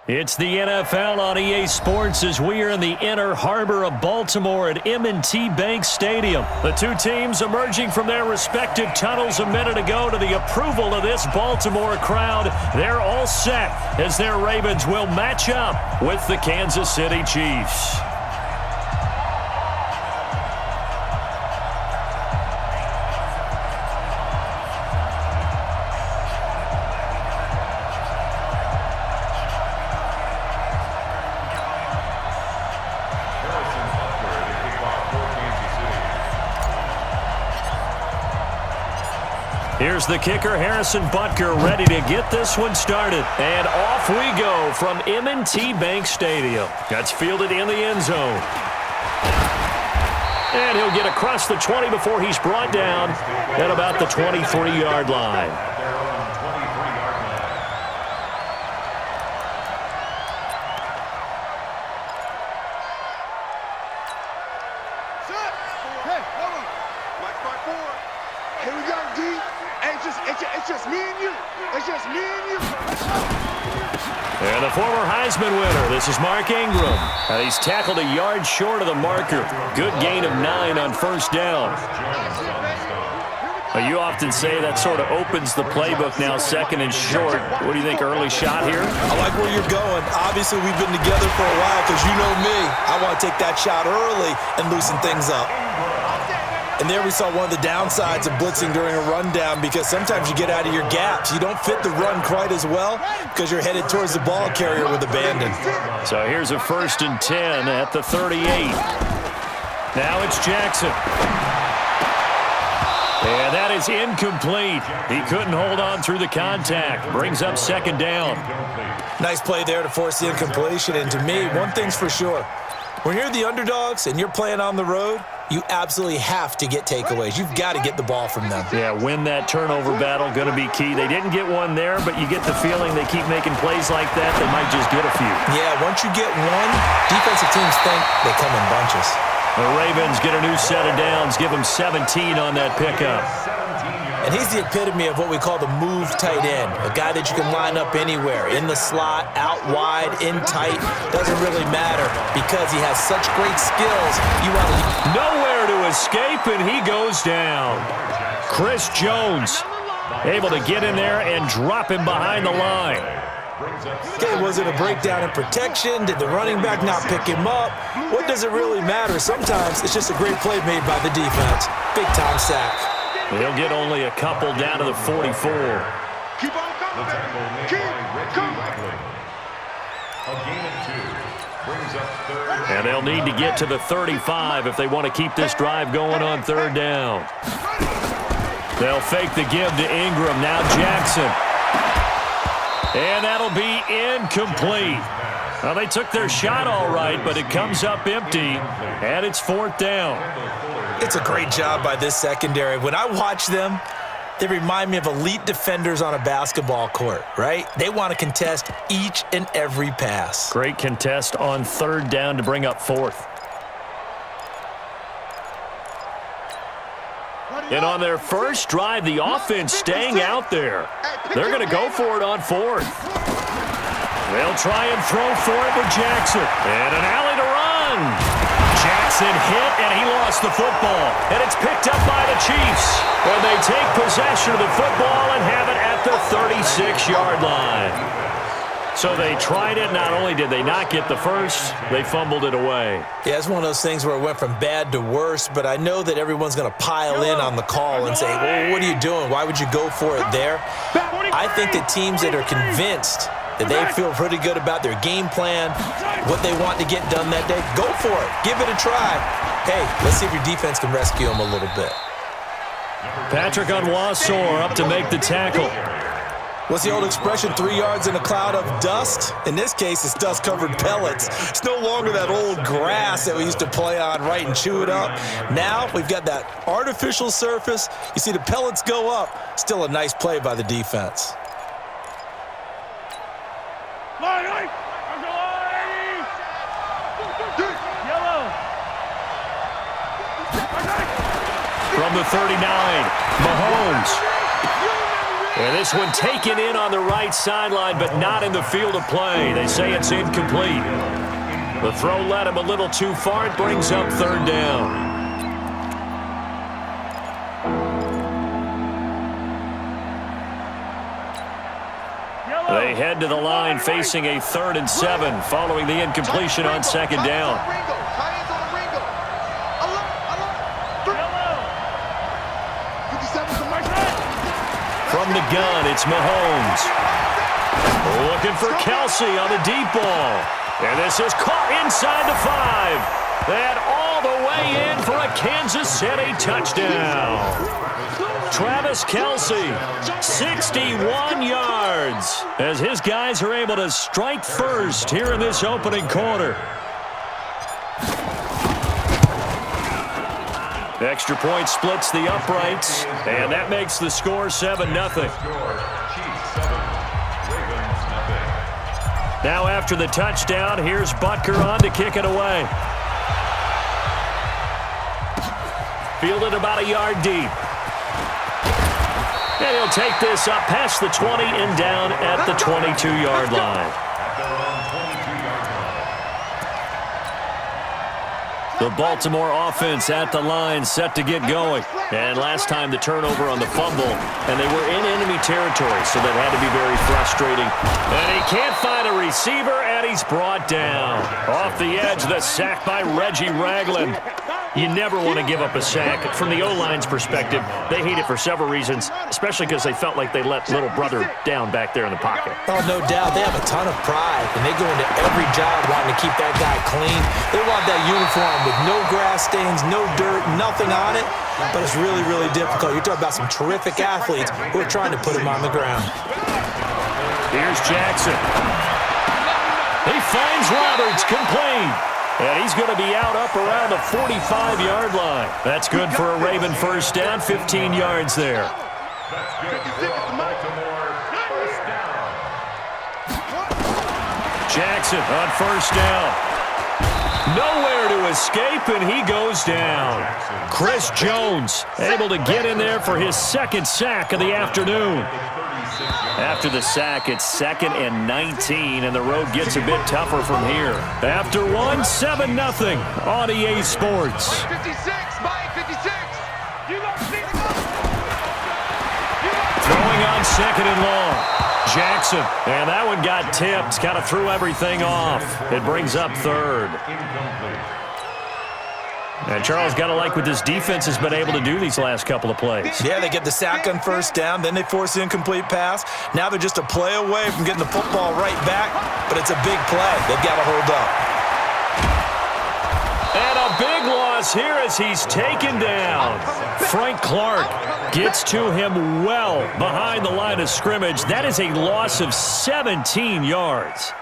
It's the NFL on EA Sports as we are in the inner harbor of Baltimore at M&T Bank Stadium. The two teams emerging from their respective tunnels a minute ago to the approval of this Baltimore crowd. They're all set as their Ravens will match up with the Kansas City Chiefs. Here's the kicker, Harrison Butker, ready to get this one started. And off we go from M&T Bank Stadium. That's fielded in the end zone. And he'll get across the 20 before he's brought down at about the 23-yard line. And the former Heisman winner, this is Mark Ingram. And he's tackled a yard short of the marker. Good gain of 9 on first down. You often say that sort of opens the playbook now, second and short. What do you think, early shot here? I like where you're going. Obviously, we've been together for a while because you know me. I want to take that shot early and loosen things up. And there we saw one of the downsides of blitzing during a rundown because sometimes you get out of your gaps. You don't fit the run quite as well because you're headed towards the ball carrier with abandon. So here's a 1st and 10 at the 38. Now it's Jackson. And that is incomplete. He couldn't hold on through the contact. Brings up 2nd down. Nice play there to force the incompletion. And to me, one thing's for sure. When you're the underdogs and you're playing on the road, you absolutely have to get takeaways. You've got to get the ball from them. Yeah, win that turnover battle, going to be key. They didn't get one there, but you get the feeling they keep making plays like that, they might just get a few. Yeah, once you get one, defensive teams think they come in bunches. The Ravens get a new set of downs, give them 17 on that pickup. And he's the epitome of what we call the move tight end, a guy that you can line up anywhere, in the slot, out wide, in tight, doesn't really matter because he has such great skills. You want to nowhere to escape, and he goes down. Chris Jones able to get in there and drop him behind the line. Okay, was it a breakdown in protection? Did the running back not pick him up? What does it really matter? Sometimes it's just a great play made by the defense. Big-time sack. He'll get only a couple down to the 44. Keep on coming. Keep coming. A gain of 2 brings up 3rd. And they'll need to get to the 35 if they want to keep this drive going on 3rd down. They'll fake the give to Ingram. Now Jackson. And that'll be incomplete. Well, they took their shot all right, but it comes up empty, and it's 4th down. It's a great job by this secondary. When I watch them, they remind me of elite defenders on a basketball court, right? They want to contest each and every pass. Great contest on 3rd down to bring up 4th. And on their first drive, the offense staying out there. They're going to go for it on 4th. They'll try and throw for it with Jackson. And an alley to run. Jackson hit, and he lost the football. And it's picked up by the Chiefs when they take possession of the football and have it at the 36-yard line. So they tried it. Not only did they not get the first, they fumbled it away. Yeah, it's one of those things where it went from bad to worse, but I know that everyone's going to pile in on the call and say, well, what are you doing? Why would you go for it there? I think that teams that are convinced that they feel pretty good about their game plan, what they want to get done that day, go for it. Give it a try. Hey, let's see if your defense can rescue them a little bit. Patrick Onwuasor up to make the tackle. What's the old expression, 3 yards in a cloud of dust? In this case, it's dust-covered pellets. It's no longer that old grass that we used to play on, right, and chew it up. Now we've got that artificial surface. You see the pellets go up. Still a nice play by the defense. From the 39, Mahomes. And this one taken in on the right sideline, but not in the field of play. They say it's incomplete. The throw led him a little too far. It brings up third down. They head to the line facing a 3rd and 7 following the incompletion on second down. From the gun, it's Mahomes. Looking for Kelsey on the deep ball. And this is caught inside the 5. And all the way in for a Kansas City touchdown. Travis Kelsey, 61 yards, as his guys are able to strike first here in this opening quarter. Extra point splits the uprights, and that makes the score 7-0. Now after the touchdown, here's Butker on to kick it away. Fielded about a yard deep. And he'll take this up past the 20 and down at the 22-yard line. The Baltimore offense at the line set to get going. And last time the turnover on the fumble, and they were in enemy territory, so that had to be very frustrating. And he can't find a receiver, and he's brought down. Off the edge, the sack by Reggie Ragland. You never want to give up a sack. From the O-line's perspective, they hate it for several reasons, especially because they felt like they let little brother down back there in the pocket. Oh, no doubt. They have a ton of pride, and they go into every job wanting to keep that guy clean. They want that uniform with no grass stains, no dirt, nothing on it, but it's really, really difficult. You're talking about some terrific athletes who are trying to put him on the ground. Here's Jackson. He finds Roberts, complete. And he's going to be out up around the 45-yard line. That's good for a Raven first down, 15 yards there. Jackson on first down. Nowhere to escape, and he goes down. Chris Jones able to get in there for his second sack of the afternoon. After the sack, it's 2nd and 19, and the road gets a bit tougher from here. After one, 7-0 on EA Sports. Throwing on 2nd and long. Jackson, and that one got tipped, kind of threw everything off. It brings up 3rd. And Charles, got to like what this defense has been able to do these last couple of plays. Yeah, they get the sack on first down, then they force the incomplete pass. Now they're just a play away from getting the football right back, but it's a big play. They've got to hold up. And a big loss here as he's taken down. Frank Clark gets to him well behind the line of scrimmage. That is a loss of 17 yards.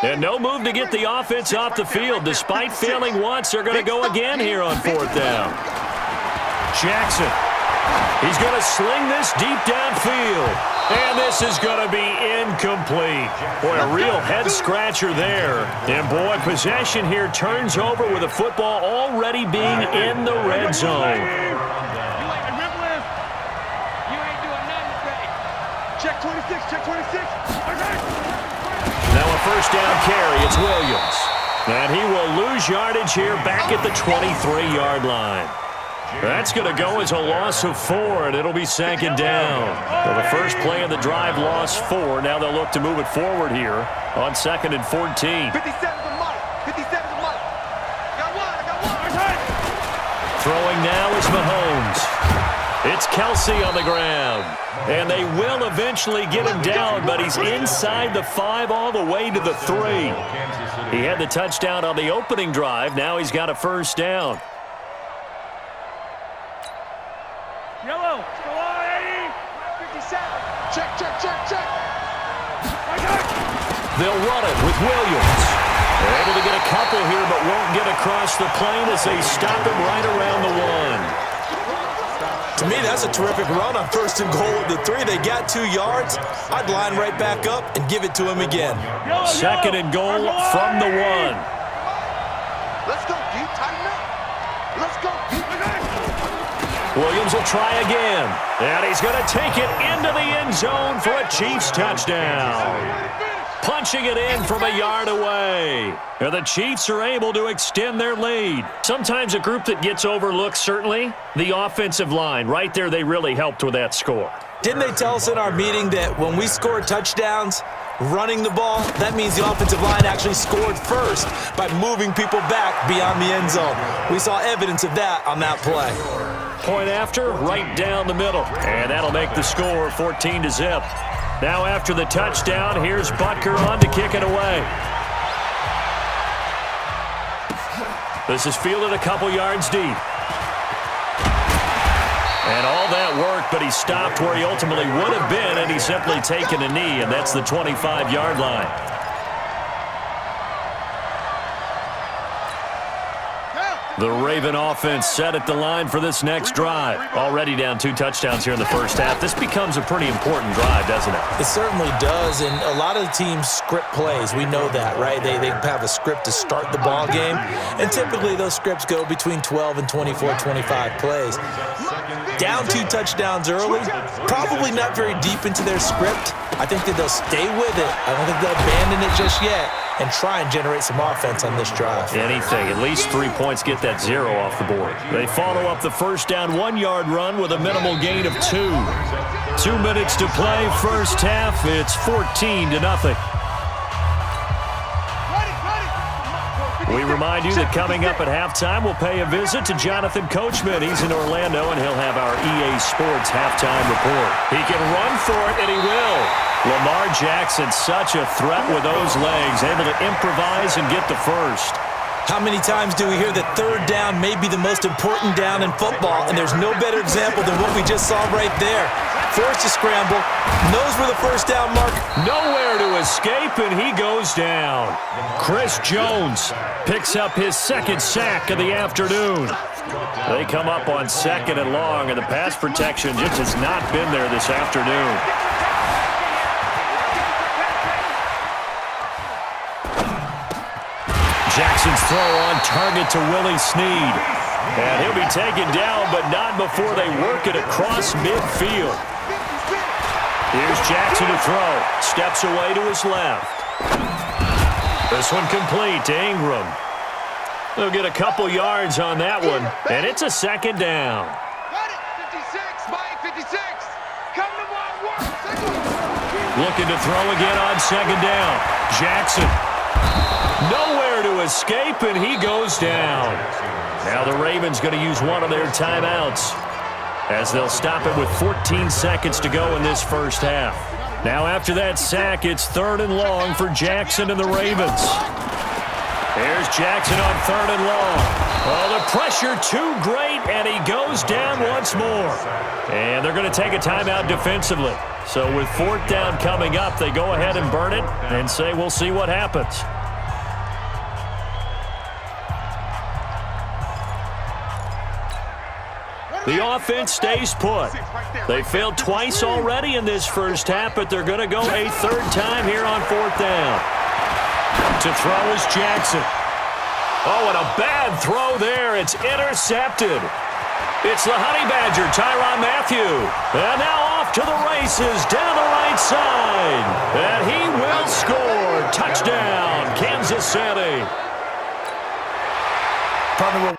And no move to get the offense off the field. Despite failing once, they're going to go again here on 4th down. Jackson. He's going to sling this deep downfield. And this is going to be incomplete. Boy, a real head-scratcher there. And, boy, possession here turns over with the football already being in the red zone. Check 26, check 26. Now a first down carry, it's Williams. And he will lose yardage here back at the 23-yard line. That's going to go as a loss of 4, and it'll be 2nd down. Well, the first play of the drive lost 4. Now they'll look to move it forward here on 2nd and 14. 57 to Mike. 57 to Mike. Got one. Throwing now is Mahomes. It's Kelsey on the ground. And they will eventually get him down, but he's inside the 5 all the way to the 3. He had the touchdown on the opening drive. Now he's got a first down. Yellow. Go on, 80. 57. Check. They'll run it with Williams. They're able to get a couple here, but won't get a across the plane as they stop him right around the 1. To me, that's a terrific run on 1st and goal at the 3. They got 2 yards. I'd line right back up and give it to him again. 2nd and goal from the 1. Let's go, deep, tighten up. Let's go, deep. Williams will try again. And he's going to take it into the end zone for a Chiefs touchdown. Punching it in from a yard away. And the Chiefs are able to extend their lead. Sometimes a group that gets overlooked, certainly, the offensive line. Right there, they really helped with that score. Didn't they tell us in our meeting that when we score touchdowns running the ball, that means the offensive line actually scored first by moving people back beyond the end zone? We saw evidence of that on that play. Point after, right down the middle. And that'll make the score 14-0. Now after the touchdown, here's Butker on to kick it away. This is fielded a couple yards deep. And all that work, but he stopped where he ultimately would have been, and he's simply taken a knee, and that's the 25-yard line. The Raven offense set at the line for this next drive. Already down 2 touchdowns here in the first half. This becomes a pretty important drive, doesn't it? It certainly does, and a lot of the teams script plays. We know that, right? They have a script to start the ball game, and typically those scripts go between 12 and 24, 25 plays. Down 2 touchdowns early, probably not very deep into their script. I think that they'll stay with it. I don't think they'll abandon it just yet and try and generate some offense on this drive. Anything. At least 3 points get that 0 off the board. They follow up the first down 1-yard run with a minimal gain of 2. 2 minutes to play, first half. It's 14-0. We remind you that coming up at halftime, we'll pay a visit to Jonathan Coachman. He's in Orlando, and he'll have our EA Sports halftime report. He can run for it, and he will. Lamar Jackson, such a threat with those legs, able to improvise and get the first. How many times do we hear that 3rd down may be the most important down in football, and there's no better example than what we just saw right there. Forced to scramble, knows where the first down mark. Nowhere to escape, and he goes down. Chris Jones picks up his 2nd sack of the afternoon. They come up on 2nd and long, and the pass protection just has not been there this afternoon. Jackson's throw on target to Willie Snead. And he'll be taken down, but not before they work it across midfield. Here's Jackson to throw. Steps away to his left. This one complete to Ingram. They'll get a couple yards on that one, and it's a 2nd down. 56, Mike, 56. Come to my work. Looking to throw again on 2nd down. Jackson. Nowhere to escape, and he goes down. Now the Ravens going to use one of their timeouts as they'll stop it with 14 seconds to go in this first half. Now after that sack, it's 3rd and long for Jackson and the Ravens. Here's Jackson on 3rd and long. Oh, the pressure too great, and he goes down once more. And they're going to take a timeout defensively. So with 4th down coming up, they go ahead and burn it and say we'll see what happens. The offense stays put. They failed twice already in this first half, but they're going to go a 3rd time here on 4th down. To throw is Jackson. Oh, and a bad throw there. It's intercepted. It's the Honey Badger, Tyrann Mathieu. And now off to the races down the right side. And he will score. Touchdown, Kansas City. Partner